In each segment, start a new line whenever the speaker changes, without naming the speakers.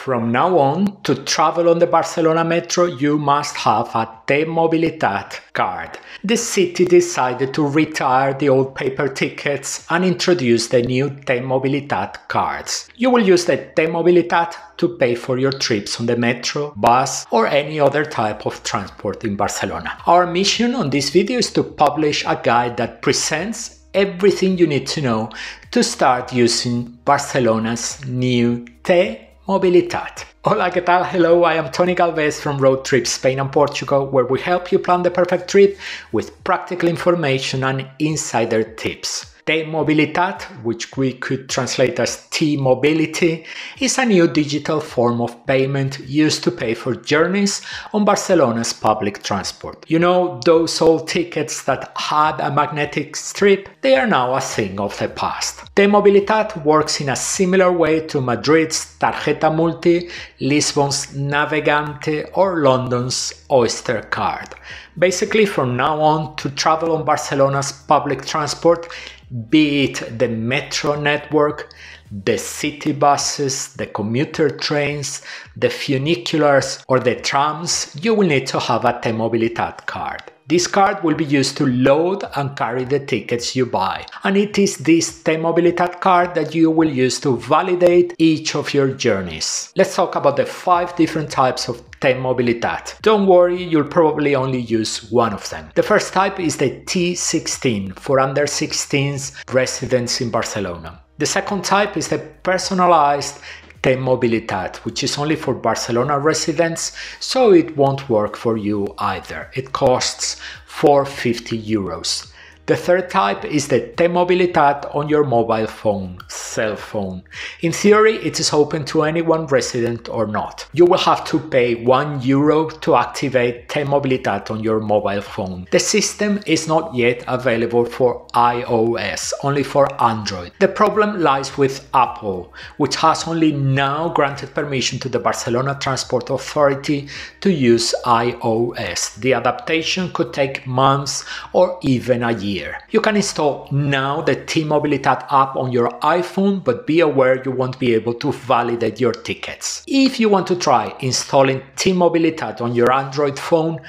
From now on, to travel on the Barcelona Metro, you must have a T-Mobilitat card. The city decided to retire the old paper tickets and introduce the new T-Mobilitat cards. You will use the T-Mobilitat to pay for your trips on the metro, bus, or any other type of transport in Barcelona. Our mission on this video is to publish a guide that presents everything you need to know to start using Barcelona's new T-Mobilitat. Hola, ¿qué tal? Hello, I am Tony Galvez from Road Trips Spain and Portugal, where we help you plan the perfect trip with practical information and insider tips. T-Mobilitat, which we could translate as T-Mobility, is a new digital form of payment used to pay for journeys on Barcelona's public transport. You know, those old tickets that had a magnetic strip? They are now a thing of the past. T-Mobilitat works in a similar way to Madrid's Tarjeta Multi, Lisbon's Navegante, or London's Oyster card. Basically, from now on, to travel on Barcelona's public transport, be it the metro network, the city buses, the commuter trains, the funiculars, or the trams, you will need to have a T-Mobilitat card. This card will be used to load and carry the tickets you buy, and it is this T-Mobilitat card that you will use to validate each of your journeys. Let's talk about the 5 different types of T-Mobilitat. Don't worry, you'll probably only use one of them. The first type is the T16 for under 16s residents in Barcelona. The second type is the personalized T-Mobilitat, which is only for Barcelona residents, so it won't work for you either. It costs 450 euros. The third type is the T-Mobilitat on your mobile phone, cell phone. In theory, it is open to anyone resident or not. You will have to pay €1 to activate T-Mobilitat on your mobile phone. The system is not yet available for iOS, only for Android. The problem lies with Apple, which has only now granted permission to the Barcelona Transport Authority to use iOS. The adaptation could take months or even a year. You can install now the T-Mobilitat app on your iPhone, but be aware you won't be able to validate your tickets. If you want to try installing T-Mobilitat on your Android phone,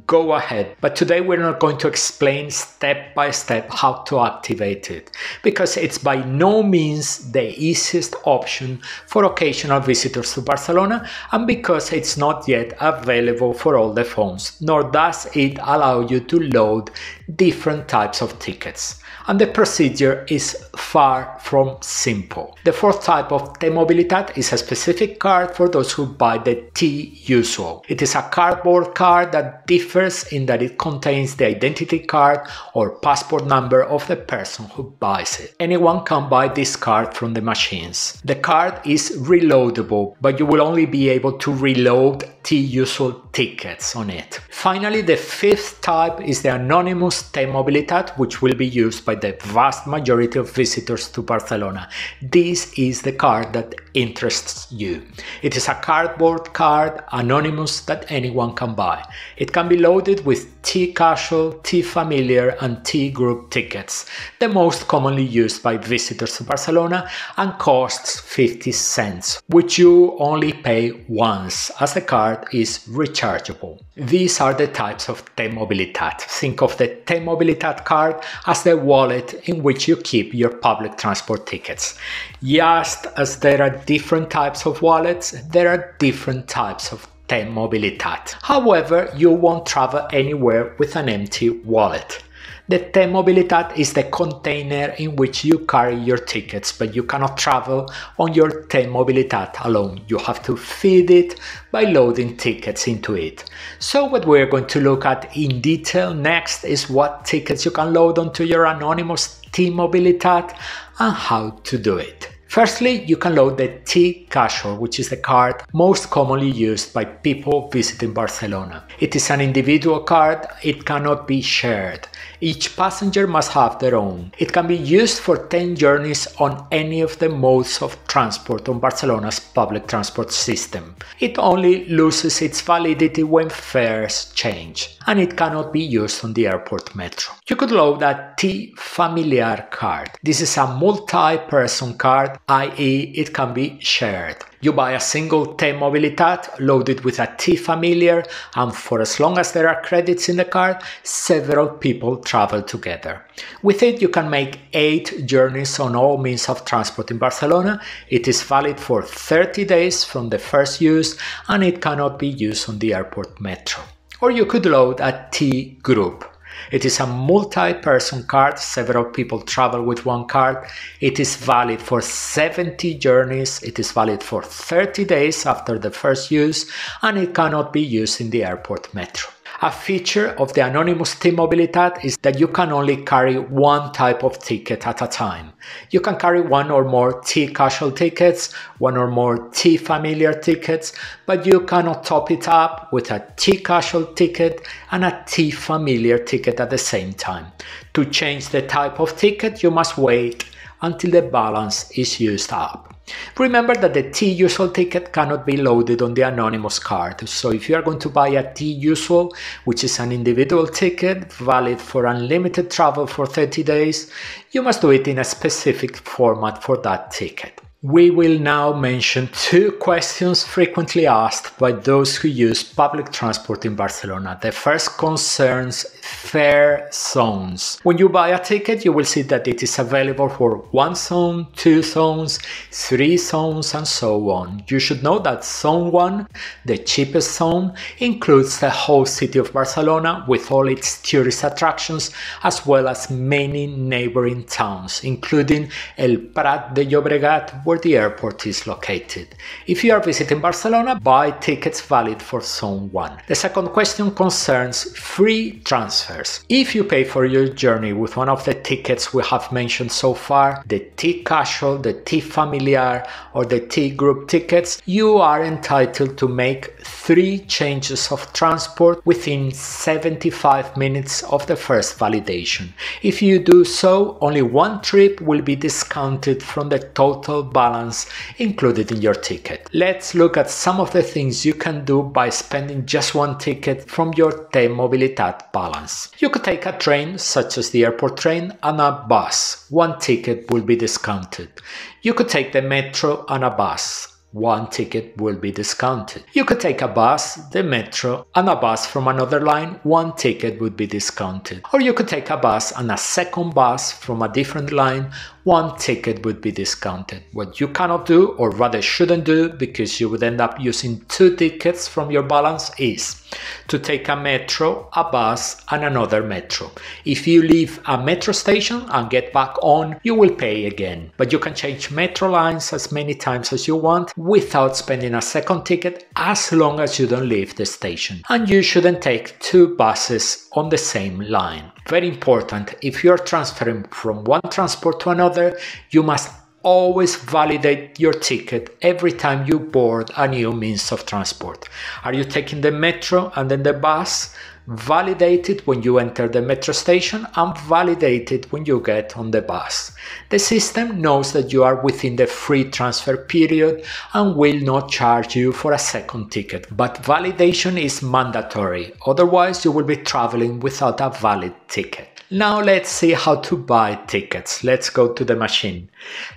go ahead, but today we're not going to explain step by step how to activate it, because it's by no means the easiest option for occasional visitors to Barcelona, and because it's not yet available for all the phones, nor does it allow you to load different types of tickets. And the procedure is far from simple. The fourth type of T-Mobilitat is a specific card for those who buy the T-Usual. It is a cardboard card that differs in that it contains the identity card or passport number of the person who buys it. Anyone can buy this card from the machines. The card is reloadable, but you will only be able to reload T-Usual tickets on it. Finally, the fifth type is the anonymous T-Mobilitat, which will be used by the vast majority of visitors to Barcelona. This is the card that interests you. It is a cardboard card, anonymous, that anyone can buy. It can be loaded with T-Casual, T-Familiar, and T-Group tickets, the most commonly used by visitors to Barcelona, and costs 50 cents, which you only pay once, as the card is rechargeable. These are the types of T-Mobilitat. Think of the T-Mobilitat card as the wallet in which you keep your public transport tickets. Just as there are different types of wallets, there are different types of T-Mobilitat. However, you won't travel anywhere with an empty wallet. The T-Mobilitat is the container in which you carry your tickets, but you cannot travel on your T-Mobilitat alone. You have to feed it by loading tickets into it. So what we're going to look at in detail next is what tickets you can load onto your anonymous T-Mobilitat and how to do it. Firstly, you can load the T-Casual, which is the card most commonly used by people visiting Barcelona. It is an individual card, it cannot be shared. Each passenger must have their own. It can be used for 10 journeys on any of the modes of transport on Barcelona's public transport system. It only loses its validity when fares change, and it cannot be used on the airport metro. You could load a T-Familiar card. This is a multi-person card i.e. it can be shared. You buy a single T-Mobilitat loaded with a T-Familiar, and for as long as there are credits in the card, several people travel together. With it, you can make 8 journeys on all means of transport in Barcelona. It is valid for 30 days from the first use, and it cannot be used on the airport metro. Or you could load a T-Group. It is a multi-person card, several people travel with one card. It is valid for 70 journeys, it is valid for 30 days after the first use, and it cannot be used in the airport metro. A feature of the Anonymous T-Mobilitat is that you can only carry one type of ticket at a time. You can carry one or more T-Casual tickets, one or more T-Familiar tickets, but you cannot top it up with a T-Casual ticket and a T-Familiar ticket at the same time. To change the type of ticket, you must wait until the balance is used up. Remember that the T-Usual ticket cannot be loaded on the Anonymous card, so if you are going to buy a T-Usual, which is an individual ticket valid for unlimited travel for 30 days, you must do it in a specific format for that ticket. We will now mention 2 questions frequently asked by those who use public transport in Barcelona. The first concerns fare zones. When you buy a ticket, you will see that it is available for 1 zone, 2 zones, 3 zones, and so on. You should know that Zone 1, the cheapest zone, includes the whole city of Barcelona with all its tourist attractions, as well as many neighboring towns, including El Prat de Llobregat, where the airport is located. If you are visiting Barcelona, buy tickets valid for Zone 1. The second question concerns free transfers. If you pay for your journey with one of the tickets we have mentioned so far, the T-Casual, the T-Familiar, or the T-Group tickets, you are entitled to make 3 changes of transport within 75 minutes of the first validation. If you do so, only 1 trip will be discounted from the total balance included in your ticket. Let's look at some of the things you can do by spending just 1 ticket from your T-Mobilitat balance. You could take a train, such as the airport train, and a bus. 1 ticket will be discounted. You could take the metro and a bus. 1 ticket will be discounted. You could take a bus, the metro, and a bus from another line. 1 ticket would be discounted. Or you could take a bus and a second bus from a different line. 1 ticket would be discounted. What you cannot do, or rather shouldn't do, because you would end up using 2 tickets from your balance, is to take a metro, a bus, and another metro. If you leave a metro station and get back on, you will pay again. But you can change metro lines as many times as you want without spending a second ticket, as long as you don't leave the station. And you shouldn't take 2 buses on the same line. Very important, if you're transferring from one transport to another, you must always validate your ticket every time you board a new means of transport. Are you taking the metro and then the bus? Validate it when you enter the metro station and validate it when you get on the bus. The system knows that you are within the free transfer period and will not charge you for a second ticket, but validation is mandatory, otherwise you will be traveling without a valid ticket. Now let's see how to buy tickets. Let's go to the machine.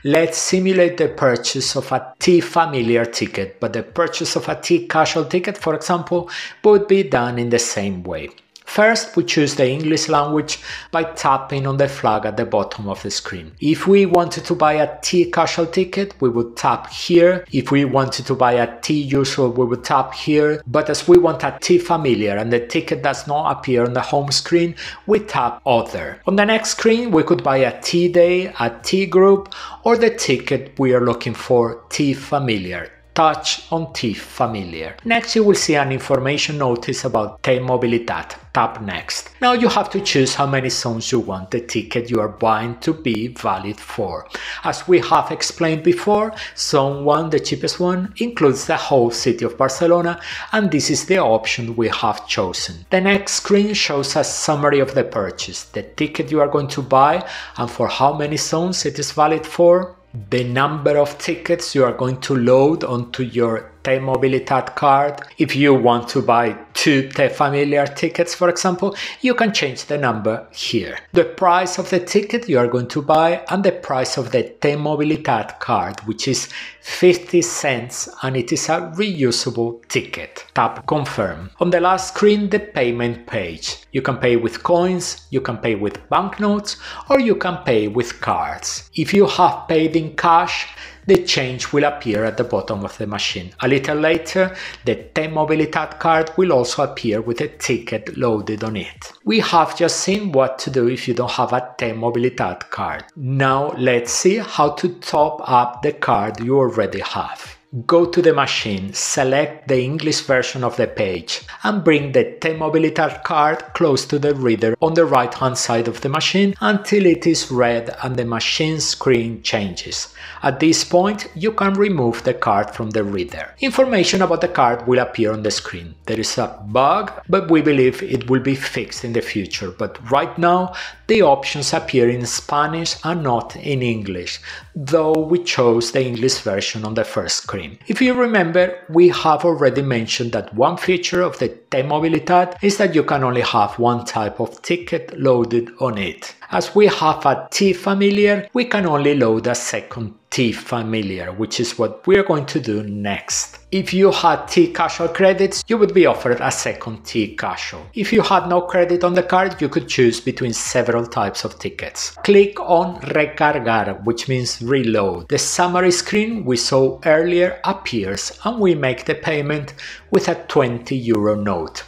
Let's simulate the purchase of a T-Familiar ticket, but the purchase of a T-Casual ticket, for example, would be done in the same way. First, we choose the English language by tapping on the flag at the bottom of the screen. If we wanted to buy a T-Casual ticket, we would tap here. If we wanted to buy a T-Usual, we would tap here. But as we want a T-Familiar and the ticket does not appear on the home screen, we tap Other. On the next screen, we could buy a T-Day, a T-Group, or the ticket we are looking for, T-Familiar. Touch on T-Familiar. Next, you will see an information notice about T-Mobilitat. Tap Next. Now you have to choose how many zones you want the ticket you are buying to be valid for. As we have explained before, Zone 1, the cheapest one, includes the whole city of Barcelona, and this is the option we have chosen. The next screen shows a summary of the purchase, the ticket you are going to buy, and for how many zones it is valid for, the number of tickets you are going to load onto your T-Mobilitat card. If you want to buy 2 T-Familiar tickets, for example, you can change the number here. The price of the ticket you are going to buy and the price of the T-Mobilitat card, which is 50 cents, and it is a reusable ticket. Tap confirm. On the last screen, the payment page. You can pay with coins, you can pay with banknotes, or you can pay with cards. If you have paid in cash, the change will appear at the bottom of the machine. A little later, the T-Mobilitat card will also appear with a ticket loaded on it. We have just seen what to do if you don't have a T-Mobilitat card. Now let's see how to top up the card you already have. Go to the machine, select the English version of the page, and bring the T-Mobilitat card close to the reader on the right hand side of the machine until it is read and the machine screen changes. At this point, you can remove the card from the reader. Information about the card will appear on the screen. There is a bug, but we believe it will be fixed in the future. But right now, the options appear in Spanish and not in English, though we chose the English version on the first screen. If you remember, we have already mentioned that one feature of the T-Mobilitat is that you can only have one type of ticket loaded on it. As we have a T-Familiar, we can only load a second T-Familiar, which is what we're going to do next. If you had T-Casual credits, you would be offered a second T-Casual. If you had no credit on the card, you could choose between several types of tickets. Click on Recargar, which means reload. The summary screen we saw earlier appears and we make the payment with a €20 note.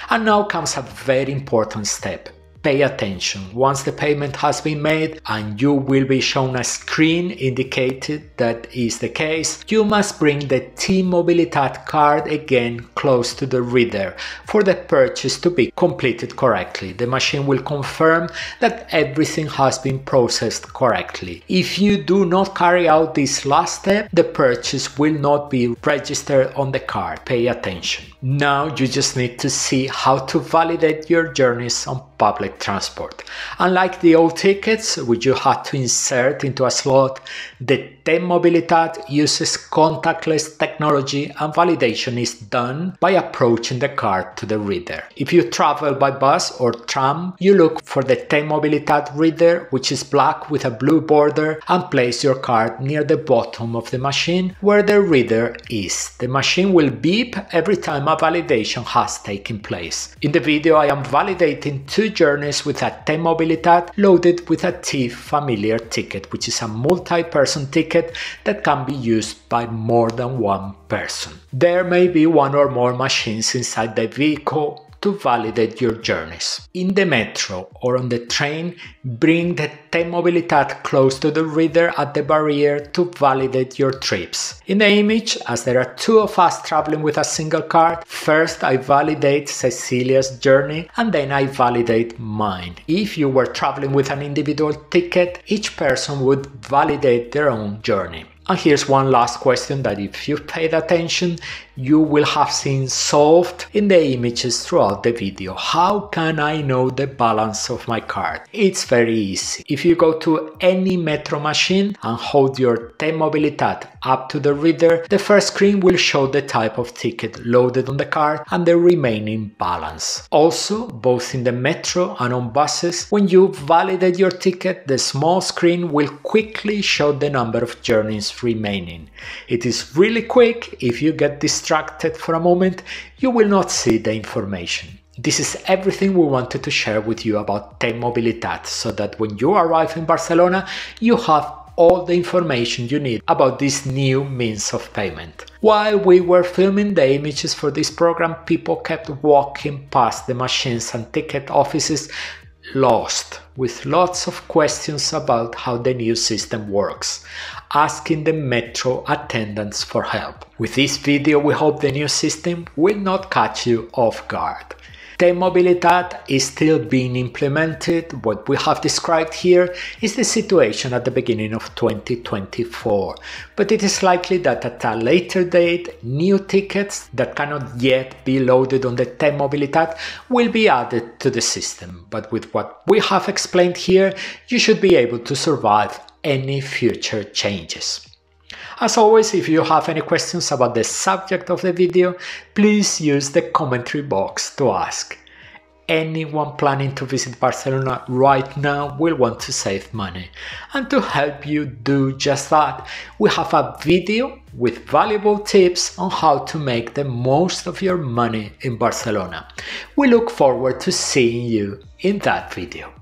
And now comes a very important step. Pay attention. Once the payment has been made and you will be shown a screen indicated that is the case, you must bring the T-Mobilitat card again close to the reader for the purchase to be completed correctly. The machine will confirm that everything has been processed correctly. If you do not carry out this last step, the purchase will not be registered on the card. Pay attention. Now you just need to see how to validate your journeys on public transport. Unlike the old tickets, which you had to insert into a slot, the T-Mobilitat uses contactless technology and validation is done by approaching the card to the reader. If you travel by bus or tram, you look for the T-Mobilitat reader, which is black with a blue border, and place your card near the bottom of the machine where the reader is. The machine will beep every time a validation has taken place. In the video, I am validating 2 journeys with a T-Mobilitat loaded with a T-Familiar ticket, which is a multi-person ticket that can be used by more than one person. There may be one or more machines inside the vehicle to validate your journeys. In the metro or on the train, bring the T-Mobilitat close to the reader at the barrier to validate your trips. In the image, as there are 2 of us traveling with a single card, first I validate Cecilia's journey and then I validate mine. If you were traveling with an individual ticket, each person would validate their own journey. And here's one last question that if you've paid attention, you will have seen solved in the images throughout the video. How can I know the balance of my card? It's very easy. If you go to any metro machine and hold your T-Mobilitat up to the reader, the first screen will show the type of ticket loaded on the card and the remaining balance. Also, both in the metro and on buses, when you validate your ticket, the small screen will quickly show the number of journeys remaining. It is really quick. If you get distracted for a moment, you will not see the information. This is everything we wanted to share with you about T-Mobilitat, so that when you arrive in Barcelona, you have all the information you need about this new means of payment. While we were filming the images for this program, people kept walking past the machines and ticket offices lost, with lots of questions about how the new system works, asking the metro attendants for help. With this video, we hope the new system will not catch you off guard. T-Mobilitat is still being implemented. What we have described here is the situation at the beginning of 2024, but it is likely that at a later date, new tickets that cannot yet be loaded on the T-Mobilitat will be added to the system. But with what we have explained here, you should be able to survive any future changes. As always, if you have any questions about the subject of the video, please use the commentary box to ask. Anyone planning to visit Barcelona right now will want to save money. And to help you do just that, we have a video with valuable tips on how to make the most of your money in Barcelona. We look forward to seeing you in that video.